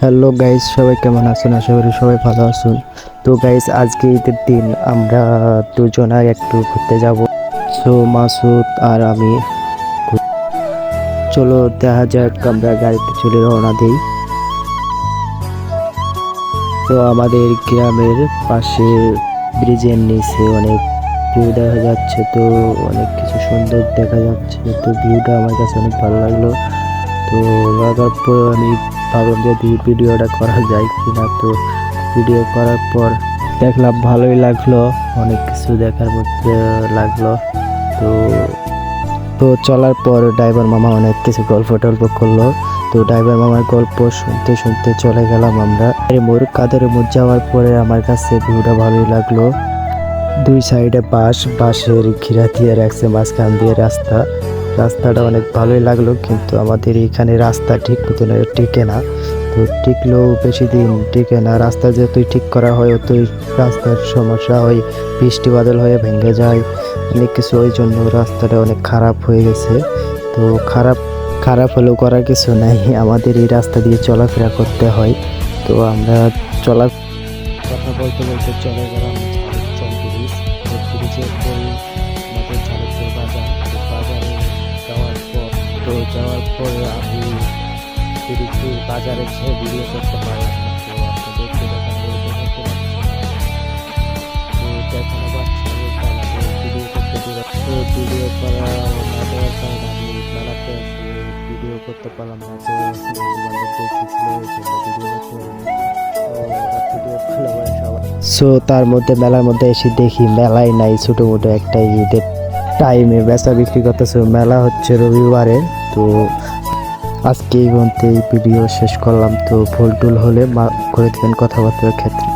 Hello guys, সবাই কেমন আছেন? আশা করি সবাই ভালো আছেন। তো গাইস, আজকে ঈদের দিন আমরা দুজনাই একটু ঘুরতে যাব। সো মাসুদ আর আমি চলো দেখা যাক, আমরা গাড়িতে চলে রওনা দিই। তো আমাদের গ্রামের পাশে ব্রিজের নিচে অনেক ভিউ দেখা যাচ্ছে, তো অনেক কিছু সুন্দর দেখা যাচ্ছে। তো ভিউটা আমার কাছে অনেক ভালো লাগলো। তো লাগার পর আমি ভাবলাম যদি ভিডিওটা করা যায় কিনা। তো ভিডিও করার পর দেখলাম ভালোই লাগলো, অনেক কিছু দেখার মধ্যে লাগলো। তো তো চলার পর ড্রাইভার মামা অনেক কিছু গল্প টল্প করলো। তো ড্রাইভার মামার গল্প শুনতে শুনতে চলে গেলাম আমরা মোর কাদের মোড়। যাওয়ার পরে আমার কাছে ভিউটা ভালোই লাগলো। দুই সাইডে বাঁশের ঘিরা দিয়ে রাখছে, মাঝখান দিয়ে রাস্তাটা অনেক ভালোই লাগলো। কিন্তু আমাদের এখানে রাস্তা ঠিক মতন টিকে না। তো টিকলেও বেশি দিন টিকে না। রাস্তা যতই ঠিক করা হয় অতই রাস্তার সমস্যা হয়, বৃষ্টি বাদল হয়ে ভেঙে যায় অনেক কিছু। ওই জন্য রাস্তাটা অনেক খারাপ হয়ে গেছে। তো খারাপ হলেও করার কিছু নাই, আমাদের এই রাস্তা দিয়ে চলাফেরা করতে হয়। তো আমরা কথা বলতে বলতে চলে গেলাম ব্রিজের পরে আমাদের ঝাড়খণ্ড বাজার। তো বাজারে যাওয়ার পরে আমি একটু বাজারে খেয়ে ভিডিও করতে পারলাম না। তো আপনাদেরকে দেখানো পাচ্ছি ভিডিও করতে দিল। তো ভিডিও করা না দেওয়ার কারণে আমি মেলাতে ভিডিও করতে পারলাম না। তো বন্ধু বান্ধব দেখতেছিল ওই জন্য ভিডিও করতে পারিনি। সো তার মধ্যে মেলার মধ্যে এসে দেখি মেলাই নাই, ছোটো মোটো একটা ঈদের টাইমে বেচা বিক্রি করতেছে। মেলা হচ্ছে রবিবারে। তো আজকে এই পর্যন্ত এই ভিডিও শেষ করলাম। তো ভুল টুল হলে করে দেবেন কথাবার্তার ক্ষেত্রে।